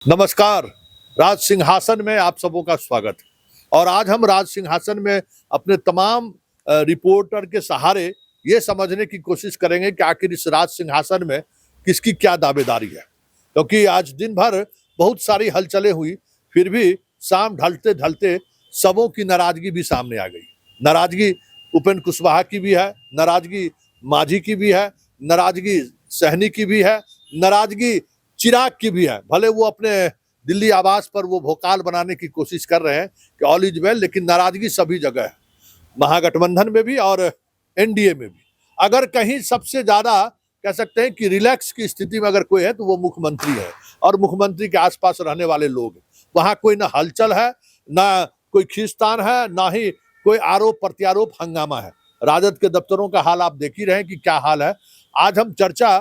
नमस्कार। राज सिंहासन में आप सबों का स्वागत। और आज हम राज सिंहासन में अपने तमाम रिपोर्टर के सहारे ये समझने की कोशिश करेंगे कि आखिर इस राज सिंहासन में किसकी क्या दावेदारी है, क्योंकि आज दिन भर बहुत सारी हलचलें हुई, फिर भी शाम ढलते ढलते सबों की नाराजगी भी सामने आ गई। नाराजगी उपेंद्र कुशवाहा की भी है, नाराजगी मांझी की भी है, नाराजगी सहनी की भी है, नाराजगी चिराग की भी है। भले वो अपने दिल्ली आवास पर वो भोकाल बनाने की कोशिश कर रहे हैं कि ऑल इज वेल, लेकिन नाराजगी सभी जगह है, महागठबंधन में भी और एनडीए में भी। अगर कहीं सबसे ज्यादा कह सकते हैं कि रिलैक्स की स्थिति में अगर कोई है तो वो मुख्यमंत्री है और मुख्यमंत्री के आसपास रहने वाले लोग हैं। वहां कोई ना हलचल है, ना कोई खींचतान है, ना ही कोई आरोप प्रत्यारोप हंगामा है। राजद के दफ्तरों का हाल आप देख ही रहे हैं कि क्या हाल है। आज हम चर्चा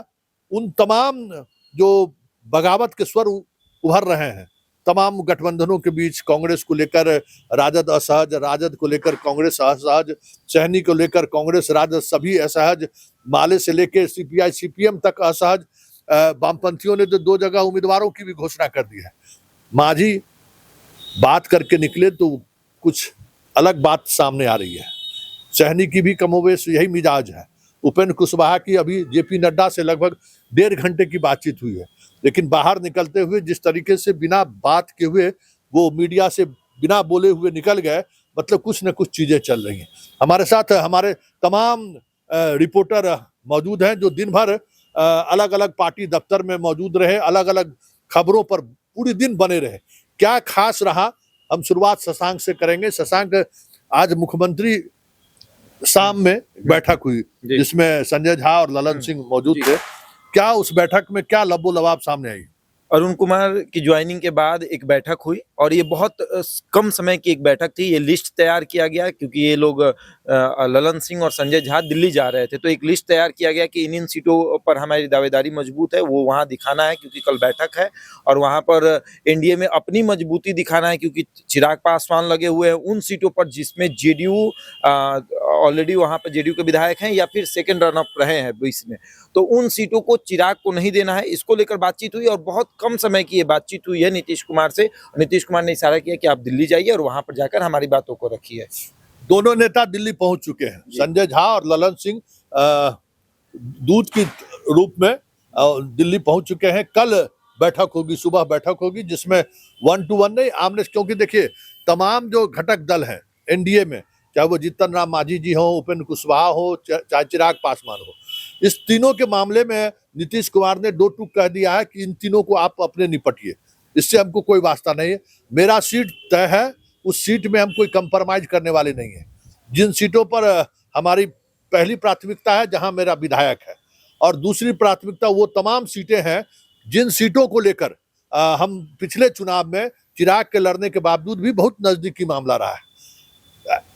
उन तमाम जो बगावत के स्वर उभर रहे हैं, तमाम गठबंधनों के बीच, कांग्रेस को लेकर राजद असहज, राजद को लेकर कांग्रेस असहज, सहनी को लेकर कांग्रेस राजद सभी असहज, माले से लेकर सीपीआई सीपीएम तक असहज। वामपंथियों ने तो 2 जगह उम्मीदवारों की भी घोषणा कर दी है। मांझी बात करके निकले तो कुछ अलग बात सामने आ रही है। सहनी की भी कमोबेश यही मिजाज है। उपेंद्र कुशवाहा की अभी जेपी नड्डा से लगभग 1.5 घंटे की बातचीत हुई है, लेकिन बाहर निकलते हुए जिस तरीके से बिना बात के हुए वो मीडिया से बिना बोले हुए निकल गए, मतलब कुछ न कुछ चीजें चल रही हैं। हमारे साथ हमारे तमाम रिपोर्टर मौजूद हैं जो दिन भर अलग अलग पार्टी दफ्तर में मौजूद रहे, अलग अलग खबरों पर पूरी दिन बने रहे। क्या खास रहा, हम शुरुआत शशांक से करेंगे। शशांक, आज मुख्यमंत्री शाम में बैठक हुई जिसमें संजय झा और ललन सिंह मौजूद थे। क्या उस बैठक में क्या लबो लबाब सामने आई? अरुण कुमार की ज्वाइनिंग के बाद एक बैठक हुई और ये बहुत कम समय की एक बैठक थी। ये लिस्ट तैयार किया गया क्योंकि ये लोग ललन सिंह और संजय झा दिल्ली जा रहे थे, तो एक लिस्ट तैयार किया गया कि इन सीटों पर हमारी दावेदारी मजबूत है, वो वहाँ दिखाना है क्योंकि कल बैठक है। और वहाँ पर एनडीए में अपनी मजबूती दिखाना है क्योंकि चिराग पासवान लगे हुए हैं उन सीटों पर जिसमें जेडीयू ऑलरेडी वहाँ पर जेडीयू के विधायक हैं या फिर सेकेंड रन अप रहे हैं 20 में, तो उन सीटों को चिराग को नहीं देना है। इसको लेकर बातचीत हुई और बहुत कम समय की ये बातचीत हुई है नीतीश कुमार से। नीतीश कुमार ने इशारा किया कि आप दिल्ली जाइए और वहां पर जाकर हमारी बातों को रखिए। दोनों नेता दिल्ली पहुंच चुके हैं। संजय झा और ललन सिंह दूत की रूप में दिल्ली पहुंच चुके हैं। कल बैठक होगी, सुबह बैठक होगी जिसमें 1 to 1 नहीं, आमने, क्योंकि देखिए तमाम जो घटक दल हैं एनडीए में, चाहे वो जीतन राम मांझी जी हो, उपेंद्र कुशवाहा हो, चाहे चिराग पासवान हो, इस तीनों के मामले में नीतीश कुमार ने 2 टूक कह दिया है कि इन तीनों को आप अपने निपटिए, इससे हमको कोई वास्ता नहीं है। मेरा सीट तय है, उस सीट में हम कोई कंप्रोमाइज करने वाले नहीं है। जिन सीटों पर हमारी पहली प्राथमिकता है, जहां मेरा विधायक है, और दूसरी प्राथमिकता वो तमाम सीटें हैं जिन सीटों को लेकर हम पिछले चुनाव में चिराग के लड़ने के बावजूद भी बहुत नजदीकी मामला रहा है।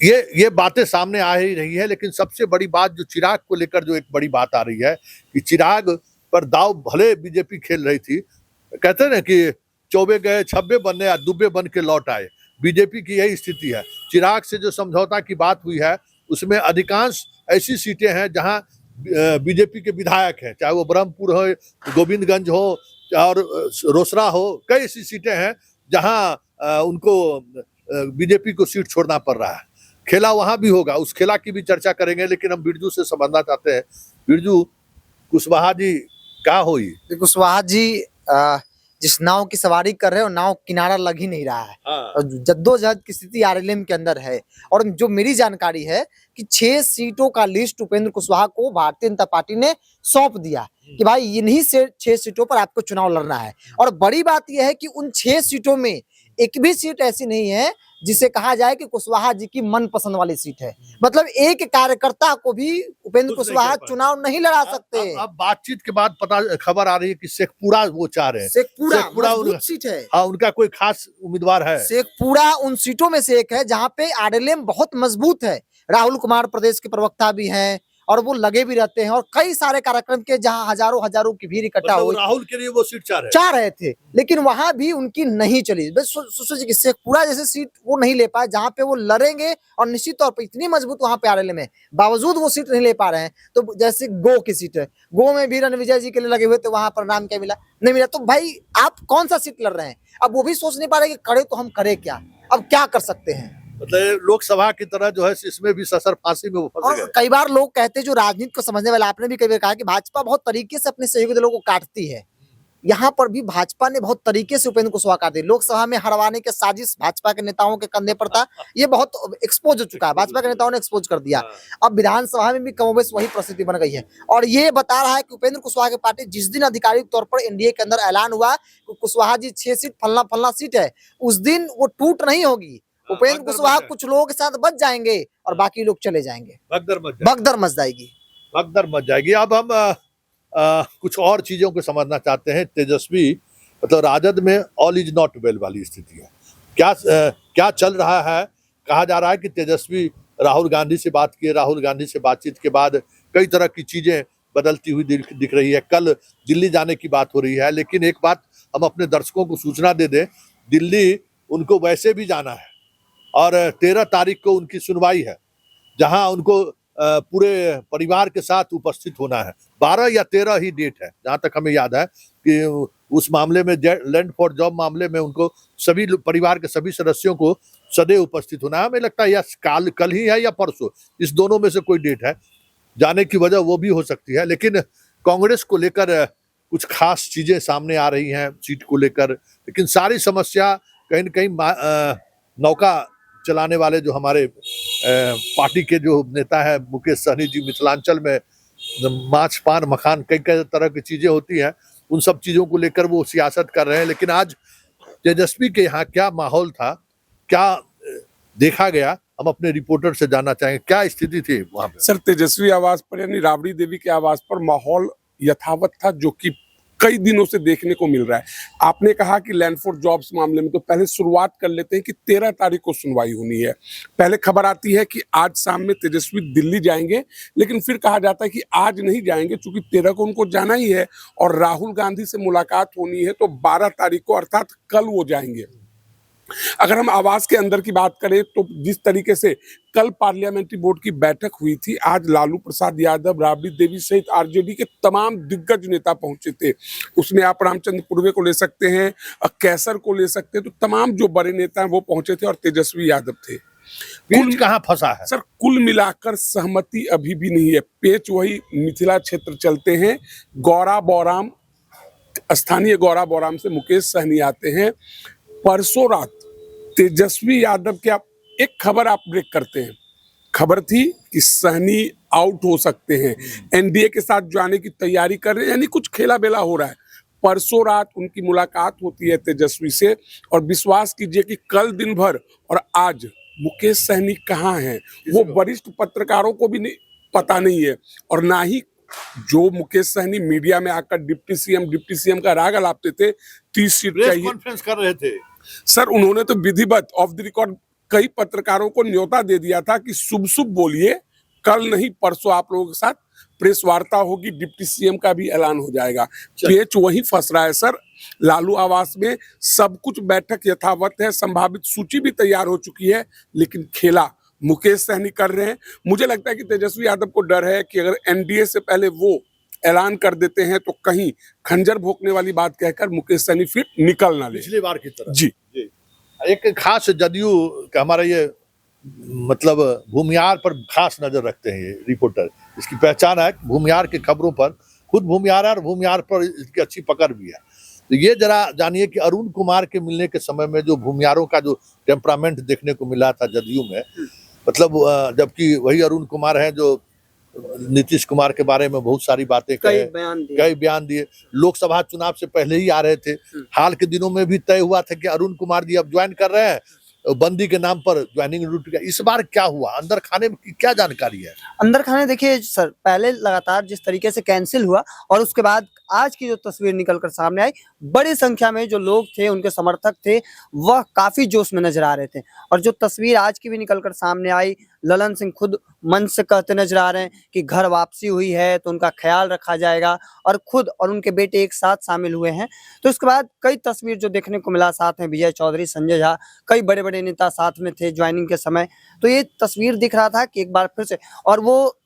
ये बातें सामने आ ही रही है, लेकिन सबसे बड़ी बात जो चिराग को लेकर जो एक बड़ी बात आ रही है कि चिराग पर दाव भले बीजेपी खेल रही थी, कहते हैं ना कि चौबे गए छब्बे बनने या दुब्बे बन के लौट आए, बीजेपी की यही स्थिति है। चिराग से जो समझौता की बात हुई है उसमें अधिकांश ऐसी सीटें हैं जहां बीजेपी के विधायक हैं, चाहे वो ब्रह्मपुर हो, गोविंदगंज हो और रोसड़ा हो, कई ऐसी सीटें हैं जहां उनको बीजेपी को सीट छोड़ना पड़ रहा है। खेला वहां भी होगा, उस खेला की भी चर्चा करेंगे, लेकिन हम बिरजू से समझना चाहते हैं। बिरजू, कुशवाहा जी क्या हुई? कुशवाहा जी जिस नाव की सवारी कर रहे हैं, नाव किनारा लग ही नहीं रहा है। और जद्दोजहद की स्थिति आरएलएम के अंदर है। और जो मेरी जानकारी है कि 6 सीटों का लिस्ट उपेंद्र कुशवाहा को भारतीय जनता पार्टी ने सौंप दिया कि भाई इन्हीं से 6 सीटों पर आपको चुनाव लड़ना है। और बड़ी बात यह है कि उन 6 सीटों में एक भी सीट ऐसी नहीं है जिसे कहा जाए कि कुशवाहा जी की मनपसंद वाली सीट है। मतलब एक कार्यकर्ता को भी उपेंद्र कुशवाहा चुनाव नहीं लड़ा सकते। अब बातचीत के बाद पता खबर आ रही है कि शेखपुरा वो चाह रहे हैं। शेखपुरा सीट है। हाँ, उनका कोई खास उम्मीदवार है। शेखपुरा उन सीटों में से एक है जहां पे आरएलएम बहुत मजबूत है। राहुल कुमार प्रदेश के प्रवक्ता भी हैं और वो लगे भी रहते हैं, और कई सारे कार्यक्रम के जहां हजारों हजारों की भीड़ इकट्ठा मतलब हुई, राहुल के लिए वो सीट चाह रहे थे, लेकिन वहां भी उनकी नहीं चली। बस इससे पूरा जैसे सीट वो नहीं ले पाए जहां पे वो लड़ेंगे, और निश्चित तौर पे इतनी मजबूत वहां पे आरएलए में, बावजूद वो सीट नहीं ले पा रहे हैं। तो जैसे गो की सीट है, गो में भी रणविजय जी के लिए लगे हुए थे, वहां पर नाम क्या मिला, नहीं मिला। तो भाई आप कौन सा सीट लड़ रहे हैं? अब वो भी सोच नहीं पा रहे कि करे तो हम करे क्या, अब क्या कर सकते हैं। मतलब लोकसभा की तरह जो है इसमें भी ससर फांसी में वो फंस और गए। कई बार लोग कहते हैं, जो राजनीति को समझने वाले, आपने भी कई बार कहा कि भाजपा बहुत तरीके से अपने सहयोगी दलों को काटती है। यहाँ पर भी भाजपा ने बहुत तरीके से उपेंद्र कुशवाहा काट दी। लोकसभा में हरवाने के साजिश भाजपा के नेताओं के कंधे पर था, ये बहुत एक्सपोज हो चुका है, भाजपा के नेताओं ने एक्सपोज कर दिया। अब विधानसभा में भी कमोबेश वही परिस्थिति बन गई है, और ये बता रहा है कि उपेंद्र कुशवाहा की पार्टी जिस दिन आधिकारिक तौर पर एनडीए के अंदर ऐलान हुआ कि कुशवाहा जी 6 सीट फलना फलना सीट है, उस दिन वो टूट नहीं होगी। उपेंद्र कुशवाहा कुछ लोगों के साथ बच जाएंगे और बाकी लोग चले जाएंगे, भगदड़ मच जाएगी। भगदड़ मच जाएगी। अब हम कुछ और चीजों को समझना चाहते हैं। तेजस्वी मतलब राजद में ऑल इज नॉट वेल वाली स्थिति है। क्या चल रहा है? कहा जा रहा है कि तेजस्वी राहुल गांधी से बात किए, राहुल गांधी से बातचीत के बाद कई तरह की चीजें बदलती हुई दिख रही है। कल दिल्ली जाने की बात हो रही है, लेकिन एक बात हम अपने दर्शकों को सूचना दे दें, दिल्ली उनको वैसे भी जाना है और 13 तारीख को उनकी सुनवाई है, जहां उनको पूरे परिवार के साथ उपस्थित होना है। 12 या 13 ही डेट है जहां तक हमें याद है कि उस मामले में, लैंड फॉर जॉब मामले में, उनको सभी परिवार के सभी सदस्यों को सदैव उपस्थित होना है। हमें लगता है या कल ही है या परसों, इस दोनों में से कोई डेट है। जाने की वजह वो भी हो सकती है, लेकिन कांग्रेस को लेकर कुछ खास चीजें सामने आ रही हैं सीट को लेकर। लेकिन सारी समस्या कहीं न कहीं नौका चलाने वाले जो हमारे पार्टी के जो नेता है मुकेश सहनी जी, मिथिलांचल में माछ पान मखान कई तरह की चीजें होती हैं, उन सब चीजों को लेकर वो सियासत कर रहे हैं। लेकिन आज तेजस्वी के यहाँ क्या माहौल था, क्या देखा गया, हम अपने रिपोर्टर से जानना चाहेंगे। क्या स्थिति थी वहां पे? सर, तेजस्वी आवास पर यानी राबड़ी देवी के आवास पर माहौल यथावत था, जो कि कई दिनों से देखने को मिल रहा है। आपने कहा कि लैंड फॉर जॉब्स मामले में, तो पहले शुरुआत कर लेते हैं कि 13 तारीख को सुनवाई होनी है। पहले खबर आती है कि आज शाम में तेजस्वी दिल्ली जाएंगे, लेकिन फिर कहा जाता है कि आज नहीं जाएंगे क्योंकि 13 को उनको जाना ही है और राहुल गांधी से मुलाकात होनी है, तो 12 तारीख को अर्थात कल वो जाएंगे। अगर हम आवास के अंदर की बात करें तो जिस तरीके से कल पार्लियामेंट्री बोर्ड की बैठक हुई थी, आज लालू प्रसाद यादव, राबड़ी देवी सहित आरजेडी के तमाम दिग्गज नेता पहुंचे थे। उसमें आप रामचंद्र पूर्वे को ले सकते हैं, कैसर को ले सकते हैं, तो तमाम जो बड़े नेता हैं वो पहुंचे थे और तेजस्वी यादव थे। पेच कहाँ फंसा है? सर, कुल मिलाकर सहमति अभी भी नहीं है। पेच वही मिथिला क्षेत्र चलते हैं। गौरा बौराम, स्थानीय गौरा बौराम से मुकेश सहनी आते हैं। परसों रात तेजस्वी यादव के एक खबर आप ब्रेक करते हैं। खबर थी कि सहनी आउट हो सकते हैं, एनडीए के साथ जाने की तैयारी कर रहे हैं, यानी कुछ खेला बेला हो रहा है। परसों रात उनकी मुलाकात होती है तेजस्वी से, और विश्वास कीजिए कि कल दिन भर और आज मुकेश सहनी कहाँ हैं वो वरिष्ठ पत्रकारों को भी नहीं पता नहीं है, और ना ही जो मुकेश सहनी मीडिया में आकर डिप्टी सीएम का राग अलापते थे, 30 सीट चाहिए, कॉन्फ्रेंस कर रहे थे। सर उन्होंने तो विधिवत ऑफ द रिकॉर्ड कई पत्रकारों को न्योता दे दिया था कि शुभ शुभ बोलिए, कल नहीं परसों आप लोगों के साथ प्रेस वार्ता होगी, डिप्टी सीएम का भी ऐलान हो जाएगा। पेच वही फंस रहा है सर। लालू आवास में सब कुछ बैठक यथावत है, संभावित सूची भी तैयार हो चुकी है, लेकिन खेला मुकेश सहनी कर रहे हैं। मुझे लगता है कि तेजस्वी यादव को डर है कि अगर एनडीए से पहले वो ऐलान कर देते हैं तो कहीं खंजर भोंकने वाली बात कहकर मुकेश सहनी फिर निकल ना ले, पिछली बार की तरह। जी एक खास जदयू का हमारा ये मतलब भूमियार पर खास नजर रखते हैं ये रिपोर्टर। इसकी पहचान है भूमियार की खबरों पर, खुद भूमियार है और भूमियार पर इसकी अच्छी पकड़ भी है। तो ये जरा जानिए कि अरुण कुमार के मिलने के समय में जो भूमियारों का जो टेम्परामेंट देखने को मिला था जदयू में, मतलब जबकि वही अरुण कुमार हैं जो नीतीश कुमार के बारे में बहुत सारी बातें कई बयान दिए, लोकसभा चुनाव से पहले ही आ रहे थे। हाल के दिनों में भी तय हुआ था कि अरुण कुमार जी अब ज्वाइन कर रहे हैं, बंदी के नाम पर ज्वाइनिंग रूट का। इस बार क्या हुआ, अंदर खाने की क्या जानकारी है? अंदर खाने देखिए सर, पहले लगातार जिस तरीके से कैंसिल हुआ और उसके बाद आज की जो तस्वीर निकलकर सामने आई, बड़ी संख्या में जो लोग थे, उनके समर्थक थे, वह काफी जोश में नजर आ रहे थे। और जो तस्वीर आज की भी निकलकर सामने आई, ललन सिंह खुद मन से कहते नजर आ रहे हैं कि घर वापसी हुई है तो उनका ख्याल रखा जाएगा, और खुद और उनके बेटे एक साथ शामिल हुए हैं। तो इसके बाद कई तस्वीर जो देखने को मिला, साथ में विजय चौधरी, संजय झा, कई बड़े बड़े नेता साथ में थे ज्वाइनिंग के समय। तो ये तस्वीर दिख रहा था कि एक बार फिर से, और वो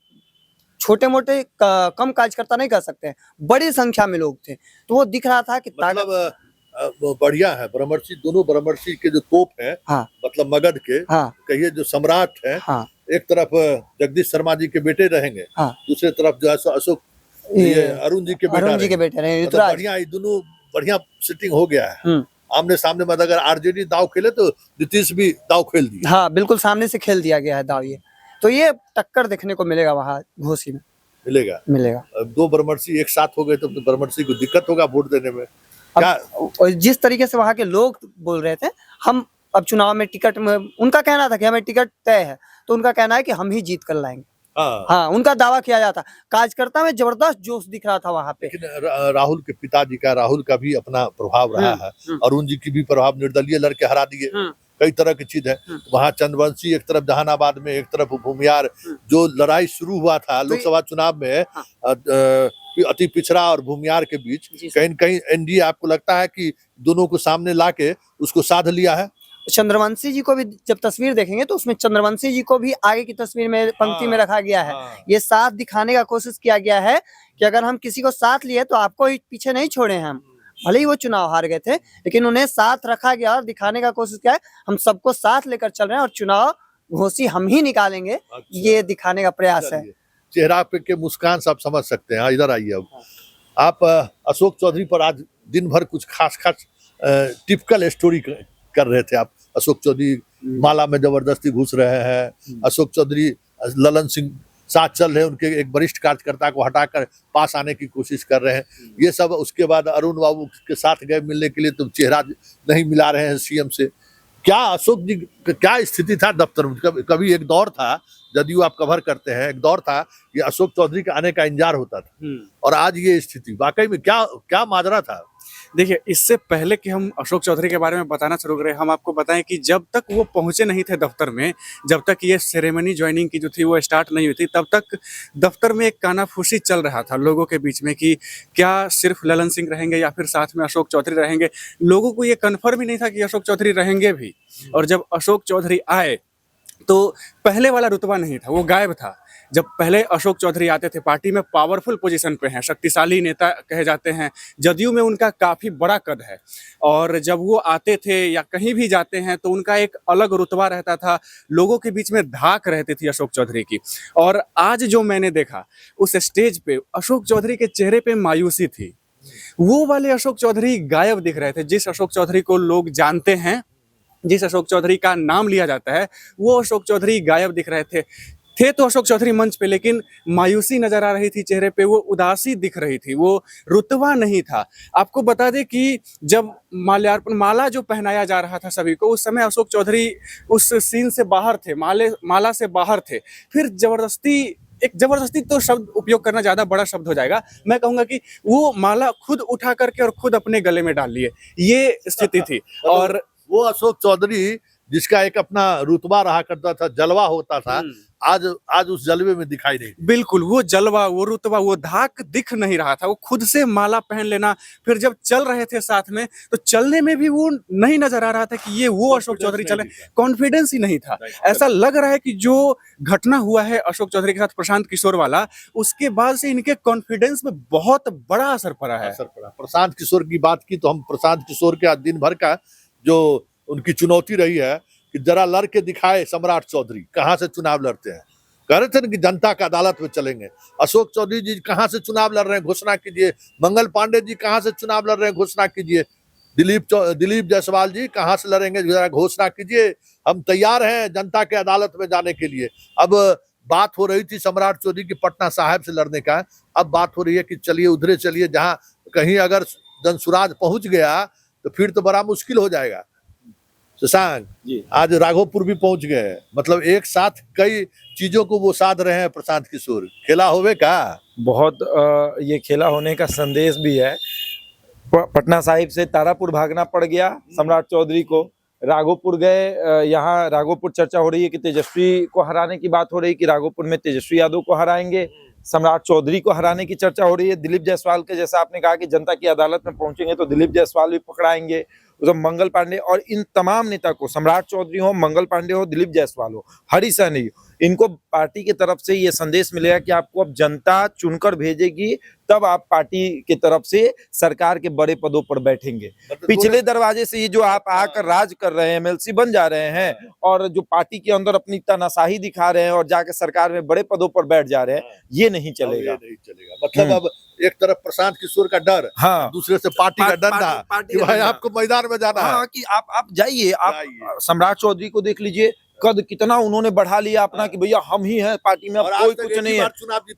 छोटे मोटे कम कार्यकर्ता नहीं कह सकते हैं, बड़ी संख्या में लोग थे, तो वो दिख रहा था कि मतलब वो बढ़िया है। ब्रह्मर्षि, दोनों ब्रह्मर्षि के जो तोप है, हाँ मतलब मगध के, हाँ कहिए जो सम्राट है, हाँ एक तरफ जगदीश शर्मा जी के बेटे रहेंगे, हाँ, दूसरे तरफ जो है अशोक ये अरुण जी के बेटा अरुण जी के रहेंगे। बेटे रहे मतलब ऋतुराज। बढ़िया, ये दोनों बढ़िया सिटिंग हो गया है। आमने सामने में अगर आरजेडी दाव खेले तो नीतीश भी दाव खेल दिया। हाँ बिल्कुल, सामने से खेल दिया गया है दाव ये। तो ये टक्कर देखने को मिलेगा वहाँ घोसी में, मिलेगा। अब दो ब्रह्मर्षि एक साथ हो गए तो ब्रह्मर्षि को दिक्कत होगा वोट देने में। क्या और जिस तरीके से वहाँ के लोग बोल रहे थे, हम अब चुनाव में टिकट में, उनका कहना था कि हमें टिकट तय है, तो उनका कहना है कि हम ही जीत कर लाएंगे। हाँ, उनका दावा किया जाता। कार्यकर्ता में जबरदस्त जोश दिख रहा था वहाँ पे। लेकिन राहुल के पिताजी का, राहुल का भी अपना प्रभाव रहा है, अरुण जी की भी प्रभाव, निर्दलीय लड़के हरा दिए, कई तरह की चीज है। वहाँ चंद्रवंशी एक तरफ जहानाबाद में, एक तरफ भूमियार, जो लड़ाई शुरू हुआ था लोकसभा चुनाव में अति पिछड़ा और भूमियार के बीच, कहीं न कहीं एनडीए आपको लगता है कि दोनों को सामने लाके उसको साध लिया है? चंद्रवंशी जी को भी जब तस्वीर देखेंगे तो उसमें चंद्रवंशी जी को भी आगे की तस्वीर में पंक्ति में रखा गया है। ये साथ दिखाने का कोशिश किया गया है कि अगर हम किसी को साथ लिए तो आपको ही पीछे नहीं छोड़े हैं हम। भले ही वो चुनाव हार गए थे, लेकिन उन्हें साथ रखा गया और दिखाने का कोशिश किया है हम सबको साथ लेकर चल रहे हैं और चुनाव घोसी हम ही निकालेंगे। अच्छा। ये दिखाने का प्रयास है। चेहरा पे के मुस्कान से आप समझ सकते हैं। इधर आइए अब। आप अशोक चौधरी पर आज दिन भर कुछ खास टिपिकल स्टोरी कर रहे थे आप। अशोक चौधरी माला में जबरदस्ती घुस रहे हैं, अशोक चौधरी ललन सिंह साथ चल रहे हैं, उनके एक वरिष्ठ कार्यकर्ता को हटाकर पास आने की कोशिश कर रहे हैं, ये सब। उसके बाद अरुण बाबू के साथ गए मिलने के लिए, तो चेहरा नहीं मिला रहे हैं सीएम से। क्या अशोक जी क्या स्थिति था दफ्तर में? कभी एक दौर था, जदयू आप कवर करते हैं, एक दौर था ये अशोक चौधरी के आने का इंतजार होता था, और आज ये स्थिति, वाकई में क्या माजरा था? देखिए, इससे पहले कि हम अशोक चौधरी के बारे में बताना शुरू करें, हम आपको बताएं कि जब तक वो पहुंचे नहीं थे दफ्तर में, जब तक ये सेरेमनी ज्वाइनिंग की जो थी वो स्टार्ट नहीं हुई थी, तब तक दफ्तर में एक कानाफूसी चल रहा था लोगों के बीच में कि क्या सिर्फ ललन सिंह रहेंगे या फिर साथ में अशोक चौधरी रहेंगे। लोगों को ये कन्फर्म ही नहीं था कि अशोक चौधरी रहेंगे भी। और जब अशोक चौधरी आए तो पहले वाला रुतबा नहीं था, वो गायब था। जब पहले अशोक चौधरी आते थे, पार्टी में पावरफुल पोजीशन पे हैं, शक्तिशाली नेता कहे जाते हैं, जदयू में उनका काफ़ी बड़ा कद है, और जब वो आते थे या कहीं भी जाते हैं तो उनका एक अलग रुतबा रहता था, लोगों के बीच में धाक रहती थी अशोक चौधरी की। और आज जो मैंने देखा उस स्टेज पे, अशोक चौधरी के चेहरे पे मायूसी थी। वो वाले अशोक चौधरी गायब दिख रहे थे, जिस अशोक चौधरी को लोग जानते हैं, जिस अशोक चौधरी का नाम लिया जाता है, वो अशोक चौधरी गायब दिख रहे थे तो अशोक चौधरी मंच पे, लेकिन मायूसी नजर आ रही थी चेहरे पे, वो उदासी दिख रही थी, वो रुतबा नहीं था। आपको बता दें कि जब माल्यार्पण, माला जो पहनाया जा रहा था सभी को, उस समय अशोक चौधरी उस सीन से बाहर थे, माला से बाहर थे। फिर जबरदस्ती तो शब्द उपयोग करना ज्यादा बड़ा शब्द हो जाएगा, मैं कहूंगा कि वो माला खुद उठा करके और खुद अपने गले में डाल लिए, ये स्थिति थी। और वो अशोक चौधरी जिसका एक अपना रुतबा रहा करता था, जलवा होता था, आज उस जलवे में दिखाई नहीं। बिल्कुल, वो जलवा, वो रुतबा, वो धाक दिख नहीं रहा था। वो खुद से माला पहन लेना, फिर जब चल रहे थे साथ में तो चलने में भी वो नहीं नजर आ रहा था कि ये वो अशोक चौधरी चले, कॉन्फिडेंस ही नहीं था। ऐसा लग रहा है कि जो घटना हुआ है अशोक चौधरी के साथ, प्रशांत किशोर वाला, उसके बाद से इनके कॉन्फिडेंस में बहुत बड़ा असर पड़ा है। प्रशांत किशोर की बात की तो हम प्रशांत किशोर के आज दिन भर का जो उनकी चुनौती रही है कि जरा लड़ के दिखाए सम्राट चौधरी कहां से चुनाव लड़ते हैं। कह रहे थे ना कि जनता का अदालत में चलेंगे। अशोक चौधरी जी कहां से चुनाव लड़ रहे हैं, घोषणा कीजिए। मंगल पांडे जी कहां से चुनाव लड़ रहे हैं, घोषणा कीजिए। दिलीप जायसवाल जी कहां से लड़ेंगे, जरा घोषणा कीजिए। हम तैयार हैं जनता के अदालत में जाने के लिए। अब बात हो रही थी सम्राट चौधरी की पटना साहिब से लड़ने का, अब बात हो रही है कि चलिए उधरे चलिए, जहां कहीं अगर जनसुराज पहुंच गया तो फिर तो बड़ा मुश्किल हो जाएगा। शशांक जी, आज राघोपुर भी पहुंच गए, मतलब एक साथ कई चीजों को वो साध रहे हैं प्रशांत किशोर। खेला होवे का बहुत ये खेला होने का संदेश भी है। पटना साहिब से तारापुर भागना पड़ गया सम्राट चौधरी को, राघोपुर गए, यहाँ राघोपुर चर्चा हो रही है कि तेजस्वी को हराने की बात हो रही है, कि राघोपुर में तेजस्वी यादव को हराएंगे, सम्राट चौधरी को हराने की चर्चा हो रही है। दिलीप जायसवाल के, जैसा आपने कहा कि जनता की अदालत में पहुंचेंगे तो दिलीप जायसवाल भी पकड़ाएंगे, उधर मंगल पांडे, और इन तमाम नेता को, सम्राट चौधरी हो, मंगल पांडे हो, दिलीप जायसवाल हो, हरी सहनी हो, इनको पार्टी की तरफ से ये संदेश मिलेगा कि आपको अब जनता चुनकर भेजेगी, तब आप पार्टी की तरफ से सरकार के बड़े पदों पर बैठेंगे। पिछले दरवाजे से ये जो आप आकर राज कर रहे हैं, एमएलसी बन जा रहे हैं और जो पार्टी के अंदर अपनी तानाशाही दिखा रहे हैं और जाके सरकार में बड़े पदों पर बैठ जा रहे हैं, ये नहीं चलेगा। ये नहीं चलेगा। मतलब अब एक तरफ प्रशांत किशोर का डर, हाँ, दूसरे से पार्टी का डंडा कि भाई आपको मैदान में जाना हाँ, है। कि आप जाइए, आप सम्राट चौधरी को देख लीजिए, कद कितना उन्होंने बढ़ा लिया अपना कि भैया हम ही हैं पार्टी में, अब कोई कुछ नहीं है,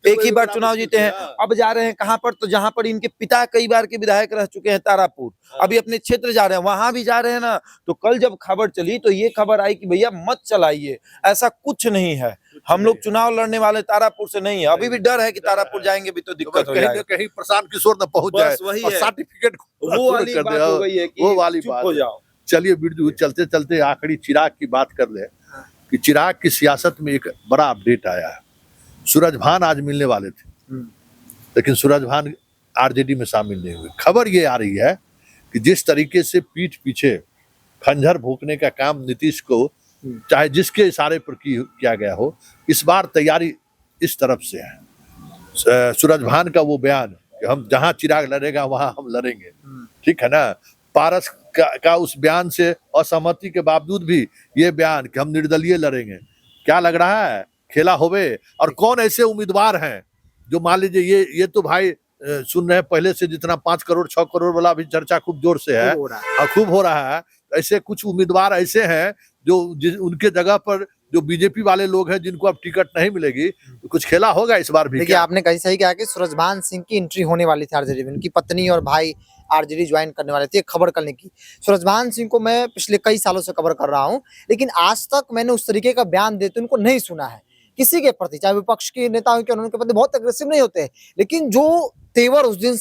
एक ही बार चुनाव जीते हैं। अब जा रहे हैं कहां पर, तो जहां पर इनके पिता कई बार के विधायक रह चुके हैं, तारापुर, अभी अपने क्षेत्र जा रहे हैं, वहां भी जा रहे हैं ना। तो कल जब खबर चली तो ये खबर आई कि भैया मत चलाइए, ऐसा कुछ नहीं है, हम लोग चुनाव लड़ने वाले तारापुर से नहीं है। अभी भी डर है कि तारापुर जाएंगे भी तो दिक्कत हो जाएगी, कहीं प्रशांत किशोर न पहुंच जाए वही और है, सर्टिफिकेट वो वाली बात हो गई है कि वो वाली चुप बात हो जाओ। चलिए बिरजू, चलते चलते आखिरी चिराग की बात कर ले कि चिराग की सियासत में एक बड़ा अपडेट आया है। सूरजभान आज मिलने वाले थे, लेकिन सूरजभान आरजेडी में शामिल नहीं हुए। खबर ये आ रही है कि जिस तरीके से पीठ पीछे खंजर भोंकने का काम नीतीश को चाहे जिसके इशारे पर किया गया हो, इस बार तैयारी इस तरफ से है। सूरजभान का वो बयान कि हम जहां चिराग लड़ेगा वहां हम लड़ेंगे, ठीक है ना। पारस का उस बयान से असहमति के बावजूद भी ये बयान कि हम निर्दलीय लड़ेंगे, क्या लग रहा है खेला होवे। और कौन ऐसे उम्मीदवार हैं जो मान लीजिए ये तो भाई सुन रहे हैं पहले से, जितना 5 करोड़ 6 करोड़ वाला भी चर्चा खूब जोर से है, खूब हो रहा है। ऐसे कुछ उम्मीदवार ऐसे हैं जो उनके जगह पर जो बीजेपी वाले लोग हैं जिनको अब टिकट नहीं मिलेगी, तो कुछ खेला होगा इस बार भी। देखिए आपने कहीं सही कहा कि सूरजभान सिंह की एंट्री होने वाली थी आरजेडी में, उनकी पत्नी और भाई आरजेडी ज्वाइन करने वाले थे, खबर करने की। सूरजभान सिंह को मैं पिछले कई सालों से कवर कर रहा हूं, लेकिन आज तक मैंने उस तरीके का बयान देते उनको नहीं सुना है किसी के प्रति, चाहे विपक्ष के नेता हो, उनके प्रति बहुत अग्रेसिव नहीं होते, लेकिन जो तेवर उस दिन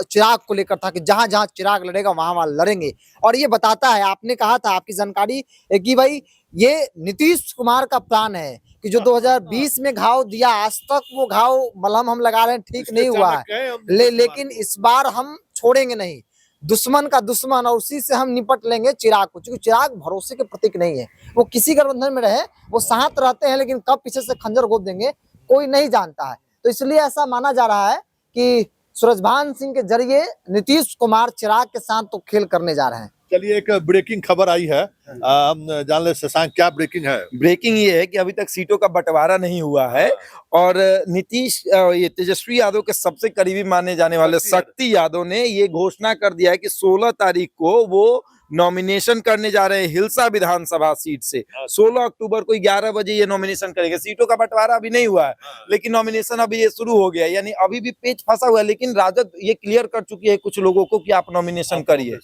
चिराग को लेकर था कि जहां जहां चिराग लड़ेगा वहां वहां लड़ेंगे। और ये बताता है, आपने कहा था, आपकी जानकारी है कि भाई ये नीतीश कुमार का प्लान है कि जो 2020 में घाव दिया, आज तक वो घाव मलहम हम लगा रहे हैं, ठीक नहीं हुआ है, लेकिन इस बार हम छोड़ेंगे नहीं, दुश्मन का दुश्मन, और उसी से हम निपट लेंगे चिराग को। क्योंकि चिराग भरोसे के प्रतीक नहीं है, वो किसी गठबंधन में रहे, वो साथ रहते हैं, लेकिन कब पीछे से खंजर घोंप देंगे कोई नहीं जानता है। तो इसलिए ऐसा माना जा रहा है कि सूरजभान सिंह के जरिए नीतीश कुमार चिराग के साथ तो खेल करने जा रहे हैं। चलिए एक ब्रेकिंग खबर आई है, हम जान ले शशांक, क्या ब्रेकिंग है? ब्रेकिंग ये है कि अभी तक सीटों का बंटवारा नहीं हुआ है और नीतीश, ये तेजस्वी यादव के सबसे करीबी माने जाने वाले शक्ति यादव ने ये घोषणा कर दिया है कि 16 तारीख को वो नॉमिनेशन करने जा रहे हैं हिलसा विधानसभा सीट से। 16 अक्टूबर को 11 बजे ये नॉमिनेशन करेंगे। सीटों का बंटवारा अभी नहीं हुआ है, लेकिन नॉमिनेशन अभी ये शुरू हो गया, यानी अभी भी पेच फंसा हुआ है, लेकिन राजद ये क्लियर कर चुकी है कुछ लोगों को कि आप नॉमिनेशन करिए।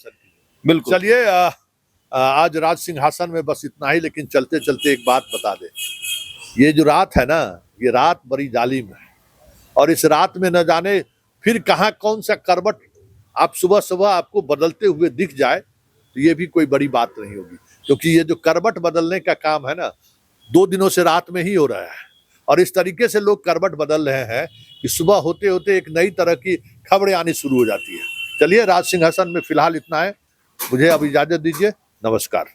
बिल्कुल। चलिए आज राज सिंहासन में बस इतना ही, लेकिन चलते चलते एक बात बता दे, ये जो रात है ना, ये रात बड़ी जालिम है, और इस रात में न जाने फिर कहाँ कौन सा करवट आप सुबह सुबह आपको बदलते हुए दिख जाए, तो ये भी कोई बड़ी बात नहीं होगी। क्योंकि ये जो करवट बदलने का काम है ना, 2 दिनों से रात में ही हो रहा है, और इस तरीके से लोग करवट बदल रहे हैं कि सुबह होते होते एक नई तरह की खबरें आनी शुरू हो जाती है। चलिए राज सिंहासन में फिलहाल इतना है, मुझे अब इजाजत दीजिए, नमस्कार।